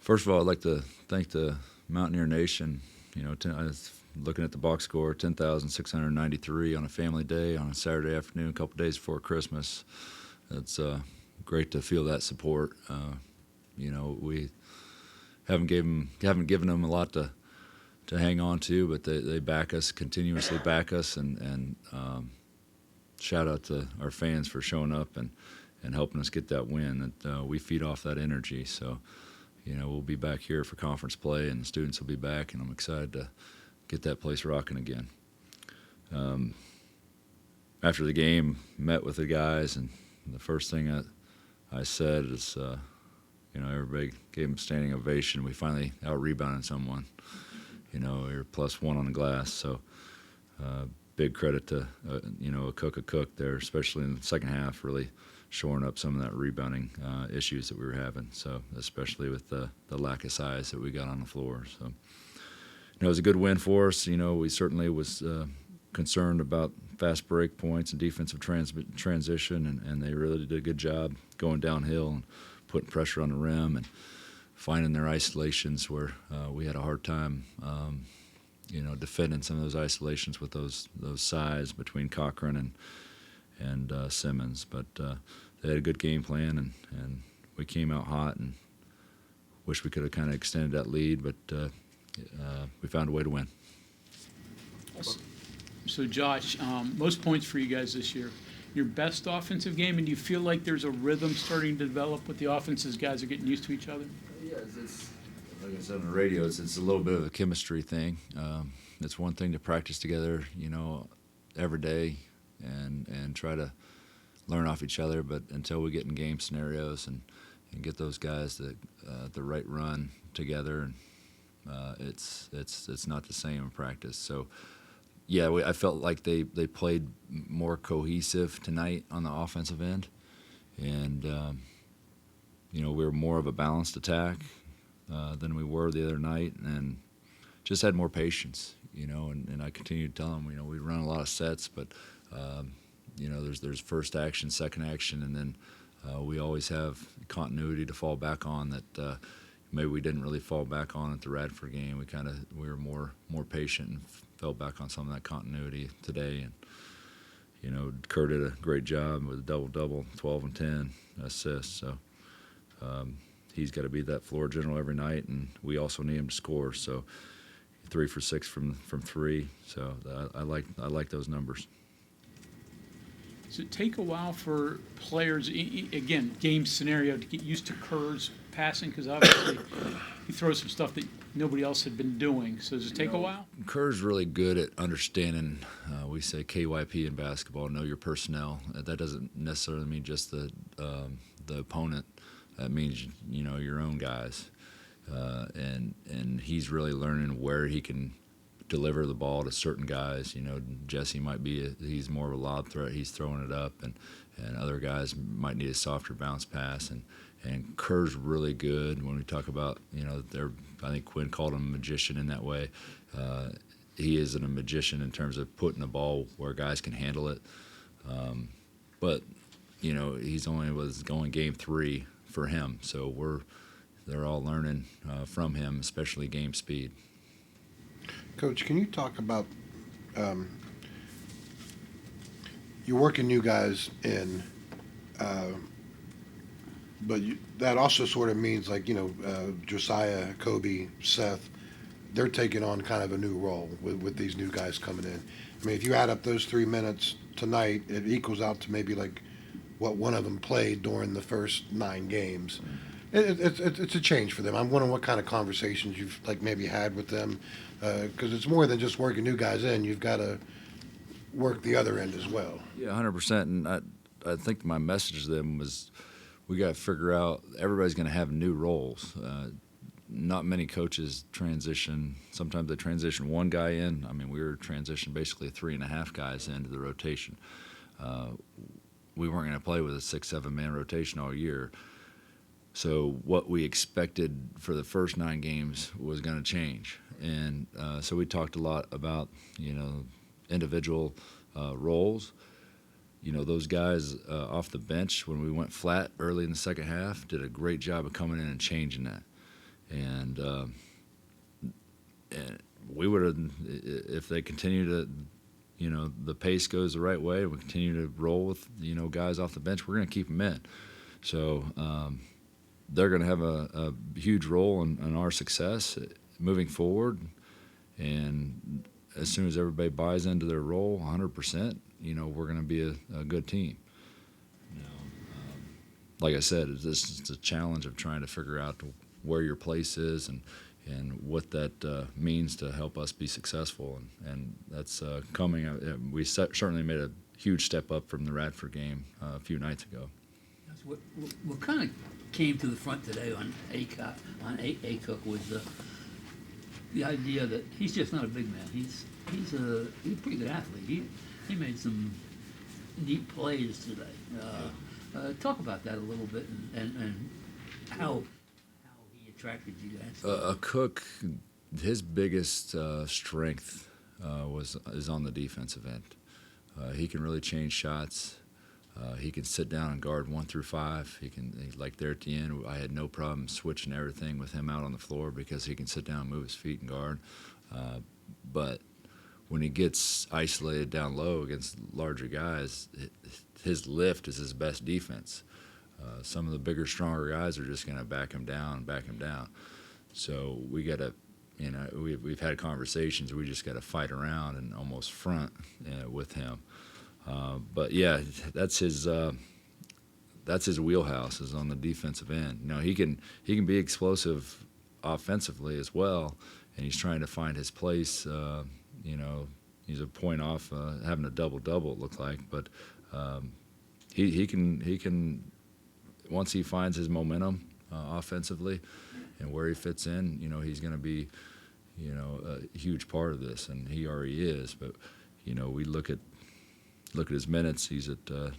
First of all, I'd like to thank the Mountaineer Nation. I was looking at the box score, 10,693 on a family day on a Saturday afternoon, a couple days before Christmas. It's great to feel that support. We haven't given them a lot to hang on to, but they back us, continuously back us, and shout out to our fans for showing up and helping us get that win. That we feed off that energy. So, we'll be back here for conference play, and the students will be back, and I'm excited to get that place rocking again. After the game, met with the guys, and the first thing I said is, everybody gave them a standing ovation. We finally out-rebounded someone. We were +1 on the glass, so big credit to, a cook there, especially in the second half, really shoring up some of that rebounding issues that we were having, so especially with the lack of size that we got on the floor. So, it was a good win for us. We certainly was concerned about fast break points and defensive transition, and they really did a good job going downhill and putting pressure on the rim and finding their isolations where we had a hard time, defending some of those isolations with those size between Cochran and Simmons. But they had a good game plan, and we came out hot, and wish we could have kind of extended that lead, but we found a way to win. So, Josh, most points for you guys this year. Your best offensive game, and do you feel like there's a rhythm starting to develop with the offenses? Guys are getting used to each other? Yeah, it's like I said on the radio, it's a little bit of a chemistry thing. It's one thing to practice together, every day and try to learn off each other, but until we get in game scenarios and get those guys the right run together, it's not the same in practice. So, yeah, I felt like they played more cohesive tonight on the offensive end, and we were more of a balanced attack than we were the other night, and just had more patience, and I continued to tell them, we run a lot of sets, but there's first action, second action, and then we always have continuity to fall back on that maybe we didn't really fall back on at the Radford game. We were more patient and fell back on some of that continuity today. And Kurr did a great job with a double-double, 12 and 10 assists. So he's got to be that floor general every night, and we also need him to score. So 3 for 6 from 3. So I like those numbers. Does it take a while for players, again, game scenario, to get used to Kurr's passing? Because obviously he throws some stuff that nobody else had been doing. So does it take a while? Kurr's really good at understanding, we say KYP in basketball, know your personnel. That doesn't necessarily mean just the opponent. That means, your own guys. And he's really learning where he can deliver the ball to certain guys. Jesse might be he's more of a lob threat. He's throwing it up, and other guys might need a softer bounce pass. And Kurr's really good when we talk about, I think Quinn called him a magician in that way. He isn't a magician in terms of putting the ball where guys can handle it. But, he's only was going game 3 for him. So they're all learning from him, especially game speed. Coach, can you talk about you're working new guys in, but that also sort of means like, Josiah, Kobe, Seth, they're taking on kind of a new role with these new guys coming in. I mean, if you add up those 3 minutes tonight, it equals out to maybe like what one of them played during the first 9 games. It's a change for them. I'm wondering what kind of conversations you've maybe had with them, because it's more than just working new guys in. You've got to work the other end as well. Yeah, 100%. And I think my message to them was, we got to figure out everybody's going to have new roles. Not many coaches transition. Sometimes they transition one guy in. I mean, we were transitioning basically 3.5 guys into the rotation. We weren't going to play with a 6-7 man rotation all year. So what we expected for the first 9 games was going to change. And so we talked a lot about, individual roles. Those guys off the bench, when we went flat early in the second half, did a great job of coming in and changing that. and we would have, if they continue to, the pace goes the right way, we continue to roll with, guys off the bench, we're going to keep them in. So they're going to have a huge role in our success moving forward. And as soon as everybody buys into their role 100%, we're going to be a good team. Like I said, it's a challenge of trying to figure out where your place is and what that means to help us be successful. And that's coming. We certainly made a huge step up from the Radford game a few nights ago. What kind of came to the front today on Acook was the idea that he's just not a big man. He's a pretty good athlete. He made some neat plays today. Talk about that a little bit and how he attracted you guys. Cook, his biggest strength is on the defensive end. He can really change shots. He can sit down and guard 1 through 5. Like there at the end, I had no problem switching everything with him out on the floor because he can sit down, move his feet, and guard. But when he gets isolated down low against larger guys, his lift is his best defense. Some of the bigger, stronger guys are just going to back him down. So we got to, we've had conversations. We just got to fight around and almost front with him. But yeah, that's his wheelhouse is on the defensive end. He can be explosive offensively as well, and he's trying to find his place. He's a point off having a double-double, it looked like, but he can once he finds his momentum offensively and where he fits in, he's going to be a huge part of this, and he already is. But we look at his minutes. He's at this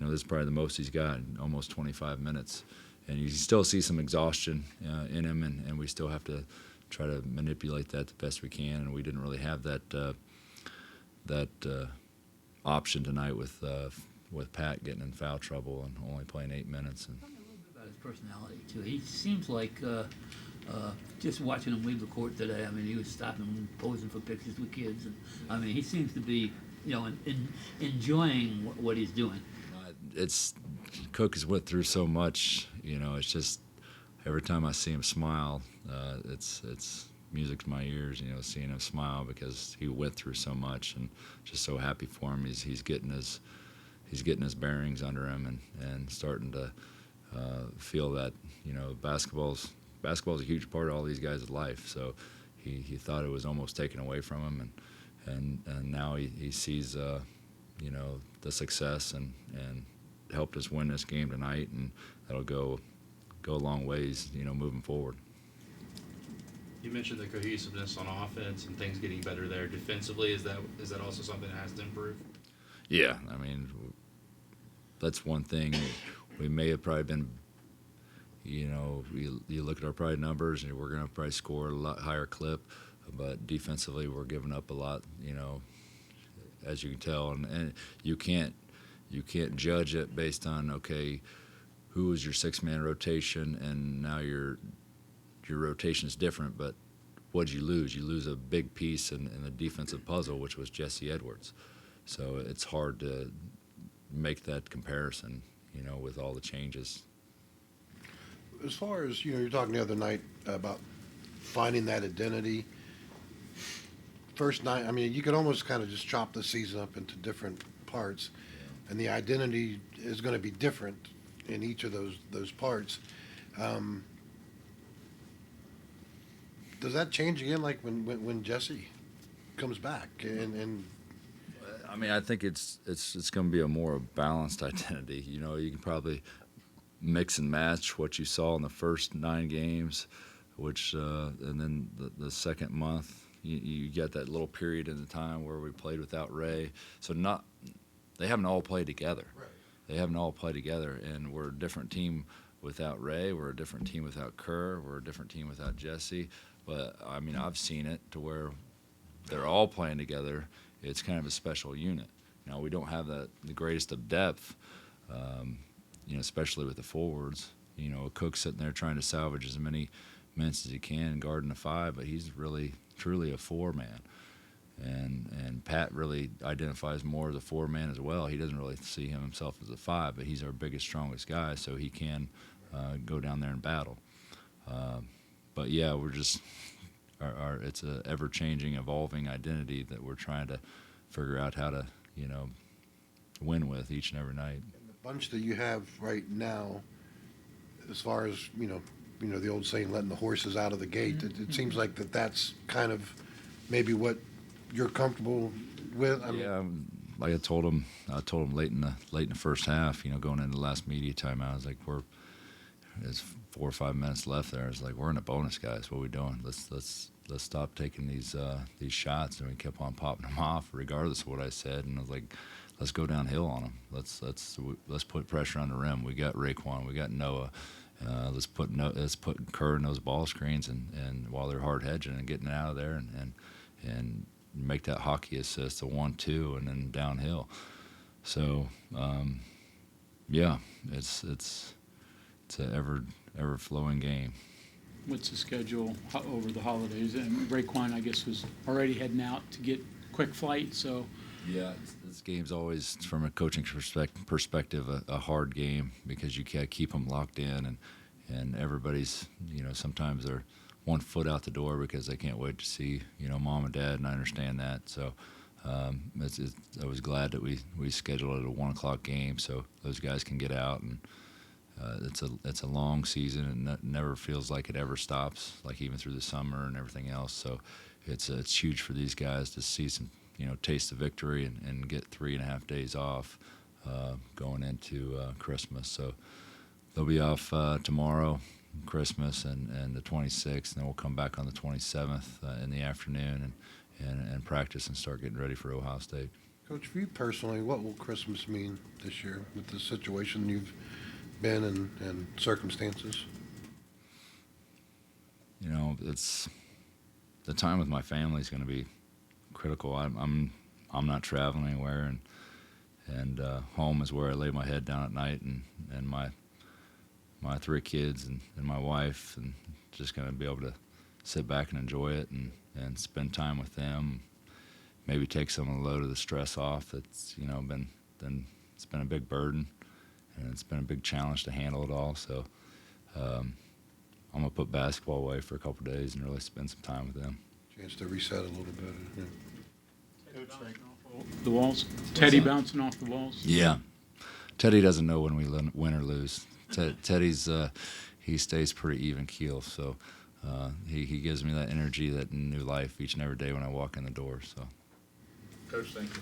is probably the most he's got, almost 25 minutes, and you still see some exhaustion in him, and we still have to try to manipulate that the best we can. And we didn't really have that option tonight with Pat getting in foul trouble and only playing 8 minutes. And Tell me a little bit about his personality too. He seems like just watching him leave the court today. I mean, he was stopping and posing for pictures with kids, and I mean, he seems to be enjoying what he's doing. Cook has went through so much. It's just every time I see him smile, it's music to my ears. Seeing him smile because he went through so much, and just so happy for him. He's getting his bearings under him and starting to feel that basketball's a huge part of all these guys' life. So he thought it was almost taken away from him, and now he sees the success and helped us win this game tonight, and that'll go a long ways moving forward. You mentioned the cohesiveness on offense and things getting better there. Defensively, is that also something that has to improve? Yeah, I mean, that's one thing. We may have probably been, you look at our probably numbers, and we're going to probably score a lot higher clip, but defensively we're giving up a lot, as you can tell, and you can't judge it based on, okay, who was your 6-man rotation, and now your rotation is different, but what'd you lose? You lose a big piece in the defensive puzzle, which was Jesse Edwards. So it's hard to make that comparison, with all the changes. As far as, you're talking the other night about finding that identity. First night, I mean, you could almost kind of just chop the season up into different parts, and the identity is going to be different in each of those parts. Does that change again, like when Jesse comes back? And I mean, I think it's going to be a more balanced identity. You can probably mix and match what you saw in the first 9 games, which and then the second month you get that little period in the time where we played without Ray. So they haven't all played together. Right. They haven't all played together, and we're a different team without Ray. We're a different team without Kurr. We're a different team without Jesse. But I mean, I've seen it to where they're all playing together. It's kind of a special unit. Now, we don't have the greatest of depth, especially with the forwards. Cook sitting there trying to salvage as many minutes as he can guarding the 5, but he's really truly a 4-man. And Pat really identifies more as a 4-man as well. He doesn't really see himself as a 5, but he's our biggest, strongest guy, so he can go down there and battle. But yeah, we're just it's a ever-changing, evolving identity that we're trying to figure out how to, win with each and every night. And the bunch that you have right now, as far as the old saying, letting the horses out of the gate. It seems like that's kind of maybe what you're comfortable with. Like I told him late in the first half, going into the last media timeout, I was like, there's 4 or 5 minutes left there. It's like, we're in a bonus, guys. What are we doing? Let's stop taking these shots. And we kept on popping them off, regardless of what I said. And I was like, let's go downhill on them. Let's put pressure on the rim. We got Raekwon, we got Noah. Let's put Kurr in those ball screens, and while they're hard hedging and getting out of there, and make that hockey assist a 1-2 and then downhill. So it's an ever flowing game. What's the schedule over the holidays? And Raekwon, I guess, was already heading out to get quick flight, so. Yeah, this game's always, from a coaching perspective, a hard game, because you can't keep them locked in, and everybody's, sometimes they're 1 foot out the door because they can't wait to see, mom and dad, and I understand that. So I was glad that we scheduled it at a 1 o'clock game so those guys can get out, and it's a long season, and it never feels like it ever stops, like even through the summer and everything else. So it's huge for these guys to see some, taste the victory and get 3.5 days off going into Christmas. So they'll be off tomorrow, Christmas, and the 26th, and then we'll come back on the 27th in the afternoon and practice and start getting ready for Ohio State. Coach, for you personally, what will Christmas mean this year with the situation you've been in and circumstances? It's the time with my family is going to be critical. I'm not traveling anywhere, and home is where I lay my head down at night, and my 3 kids and my wife, and just going to be able to sit back and enjoy it and spend time with them. Maybe take some of the load of the stress off. It's it's been a big burden, and it's been a big challenge to handle it all. So I'm gonna put basketball away for a couple of days and really spend some time with them. Chance to reset a little bit. Yeah. The walls. Teddy bouncing off the walls. Yeah, Teddy doesn't know when we win or lose. Teddy's he stays pretty even keel, so he gives me that energy, that new life each and every day when I walk in the door. So, Coach, thank you.